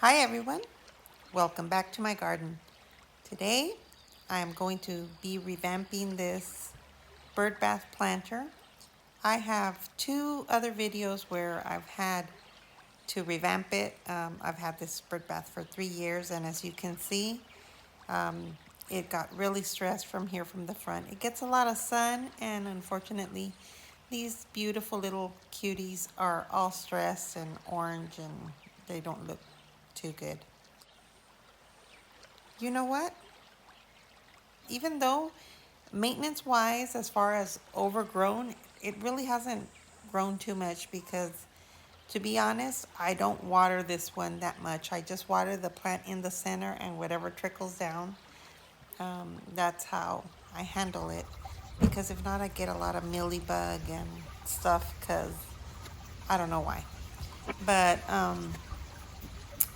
Hi everyone, welcome back to my garden. Today I am going to be revamping this birdbath planter. I have two other videos where I've had to revamp it. I've had this birdbath for 3 years, and as you can see, it got really stressed from the front. It gets a lot of sun, and unfortunately these beautiful little cuties are all stressed and orange, and they don't look too good. You know what? Even though maintenance wise, as far as overgrown, it really hasn't grown too much because, to be honest, I don't water this one that much. I just water the plant in the center, and whatever trickles down, that's how I handle it. Because if not, I get a lot of mealybug and stuff because I don't know why. But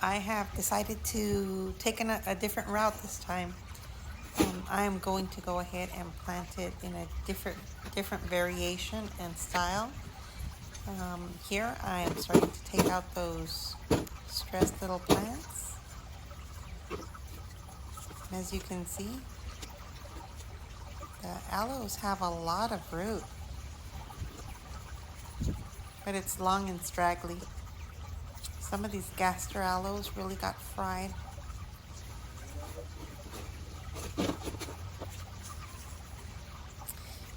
I have decided to take a different route this time. I am going to go ahead and plant it in a different variation and style. Here I am starting to take out those stressed little plants. As you can see, the aloes have a lot of root, but it's long and straggly. Some of these gaster aloes really got fried.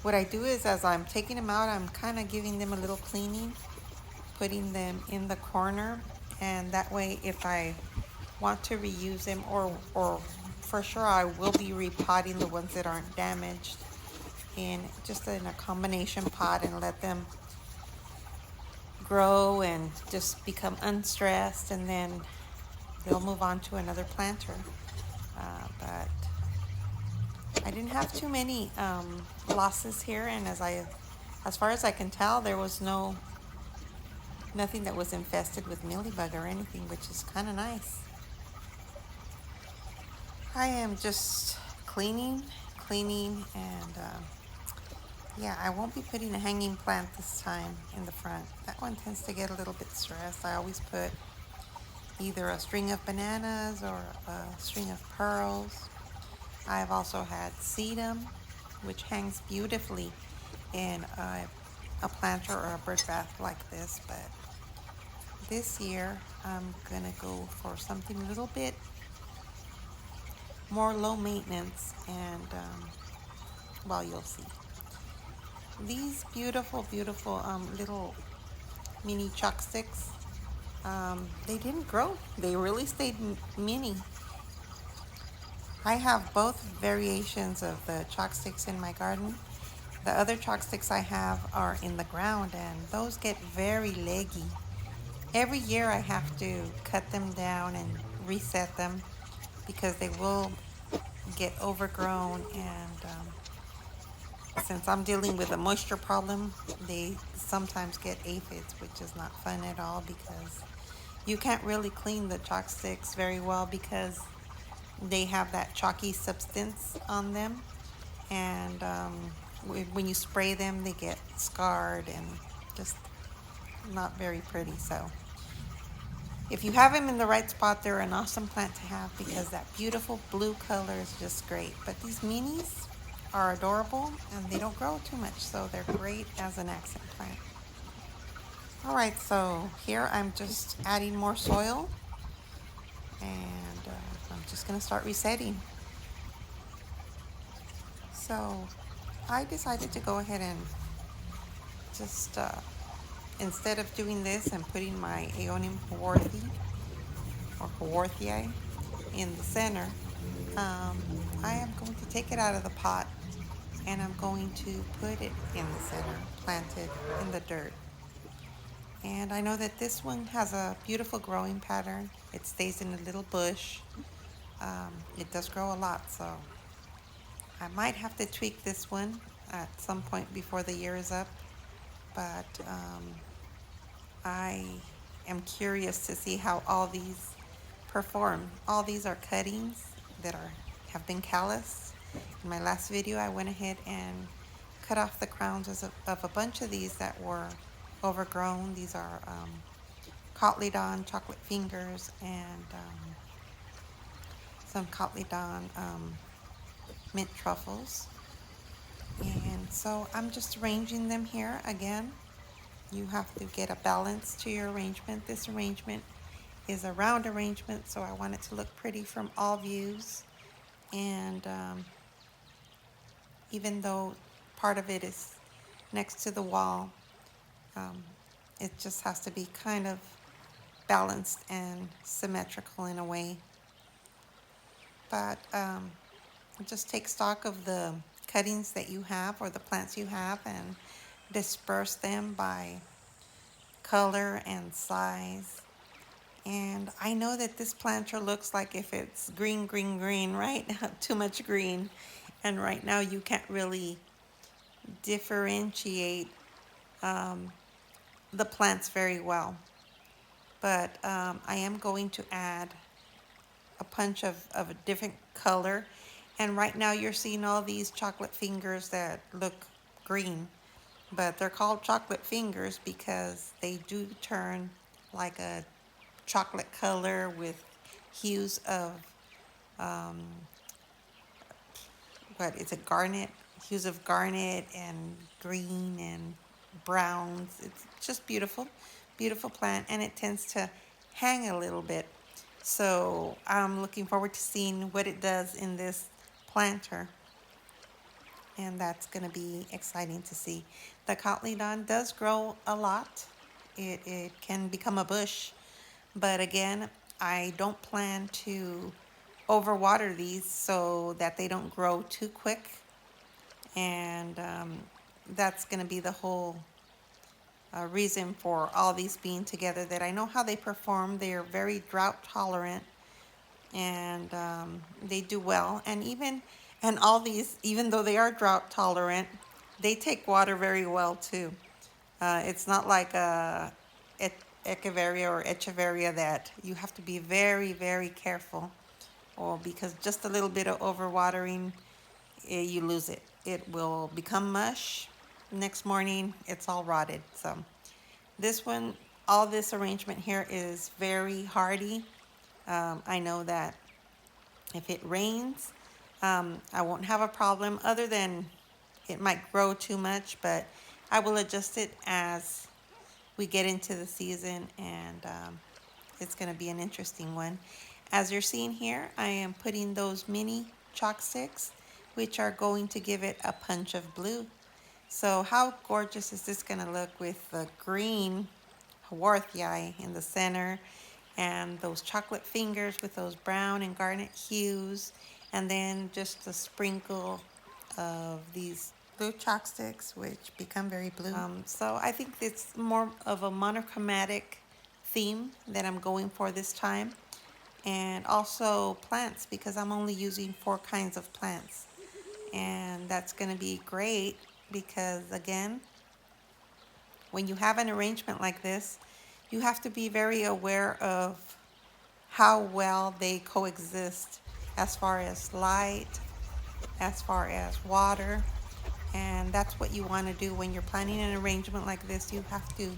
What I do is, as I'm taking them out, I'm kind of giving them a little cleaning, putting them in the corner, and that way if I want to reuse them, or for sure I will be repotting the ones that aren't damaged in a combination pot and let them grow and just become unstressed, and then they'll move on to another planter. But I didn't have too many losses here, and as far as I can tell, there was nothing that was infested with mealybug or anything, which is kind of nice. I am just cleaning, and yeah, I won't be putting a hanging plant this time in the front. That one tends to get a little bit stressed. I always put either a string of bananas or a string of pearls. I've also had sedum, which hangs beautifully in a planter or a bird bath like this, but this year I'm gonna go for something a little bit more low maintenance, and well, you'll see. These beautiful little mini chalk sticks, they didn't grow. They really stayed mini. I have both variations of the chalk sticks in my garden. The other chalk sticks I have are in the ground, and those get very leggy. Every year I have to cut them down and reset them because they will get overgrown, and since I'm dealing with a moisture problem, they sometimes get aphids, which is not fun at all because you can't really clean the chalk sticks very well because they have that chalky substance on them, and when you spray them, they get scarred and just not very pretty. So if you have them in the right spot, they're an awesome plant to have because that beautiful blue color is just great. But these minis are adorable and they don't grow too much, so they're great as an accent plant. All right, so here I'm just adding more soil, and I'm just gonna start resetting. So I decided to go ahead and just instead of doing this and putting my Aeonium Haworthii in the center, I am going to take it out of the pot and I'm going to put it in the center, planted in the dirt. And I know that this one has a beautiful growing pattern. It stays in a little bush. It does grow a lot, so I might have to tweak this one at some point before the year is up. But I am curious to see how all these perform. All these are cuttings that have been calloused. In my last video, I went ahead and cut off the crowns of a bunch of these that were overgrown. These are cotyledon chocolate fingers and some cotyledon mint truffles. And so I'm just arranging them here. Again, you have to get a balance to your arrangement. This arrangement is a round arrangement, so I want it to look pretty from all views. And even though part of it is next to the wall, um, it just has to be kind of balanced and symmetrical in a way. But just take stock of the cuttings that you have or the plants you have and disperse them by color and size. And I know that this planter looks like if it's green, green, green, right? Too much green. And right now you can't really differentiate the plants very well. But I am going to add a punch of a different color. And right now you're seeing all these chocolate fingers that look green. But they're called chocolate fingers because they do turn like a chocolate color with hues of what is it, garnet, hues of garnet and green and browns. It's just beautiful, beautiful plant, and it tends to hang a little bit. So I'm looking forward to seeing what it does in this planter, and that's going to be exciting to see. The cotyledon does grow a lot. It can become a bush, but again, I don't plan to overwater these so that they don't grow too quick. And that's going to be the whole reason for all these being together, that I know how they perform. They are very drought tolerant, and they do well. And all these, even though they are drought tolerant, they take water very well too. It's not like Echeveria or Echeveria that you have to be very, very careful, or because just a little bit of overwatering, you lose it. It will become mush. Next morning, it's all rotted. So this one, all this arrangement here is very hardy. I know that if it rains, I won't have a problem, other than it might grow too much, but I will adjust it as we get into the season, and it's going to be an interesting one. As you're seeing here, I am putting those mini chalk sticks, which are going to give it a punch of blue. So how gorgeous is this going to look with the green Haworthii in the center, and those chocolate fingers with those brown and garnet hues, and then just a sprinkle of these blue chalk sticks, which become very blue. So I think it's more of a monochromatic theme that I'm going for this time. And also plants, because I'm only using 4 kinds of plants. And that's going to be great because, again, when you have an arrangement like this, you have to be very aware of how well they coexist as far as light, as far as water. And that's what you want to do when you're planning an arrangement like this. You have to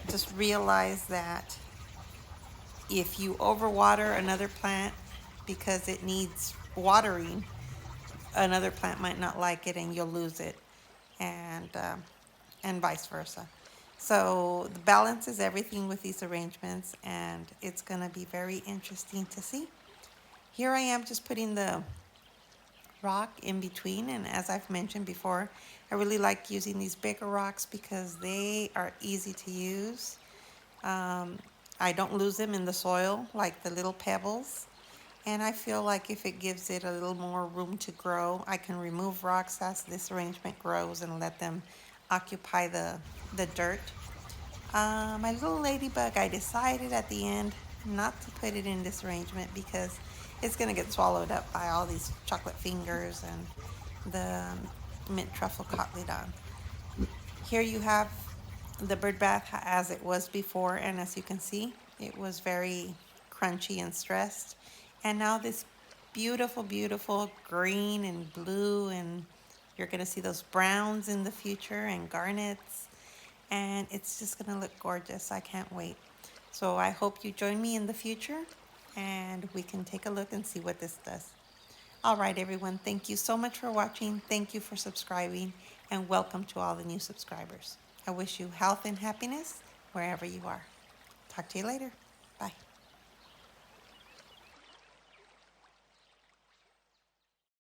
just realize that if you overwater another plant because it needs watering, another plant might not like it and you'll lose it, and vice versa. So the balance is everything with these arrangements, and it's going to be very interesting to see. Here I am just putting the rock in between, and as I've mentioned before, I really like using these bigger rocks because they are easy to use. I don't lose them in the soil like the little pebbles, and I feel like if it gives it a little more room to grow, I can remove rocks as this arrangement grows and let them occupy the dirt. My little ladybug, I decided at the end not to put it in this arrangement because it's going to get swallowed up by all these chocolate fingers and the mint truffle cotyledon. Here you have the bird bath as it was before, and as you can see, it was very crunchy and stressed. And now this beautiful, beautiful green and blue, and you're going to see those browns in the future and garnets. and it's just gonna look gorgeous. I can't wait. So I hope you join me in the future and we can take a look and see what this does. All right, everyone, thank you so much for watching. Thank you for subscribing, and welcome to all the new subscribers. I wish you health and happiness wherever you are. Talk to you later. Bye.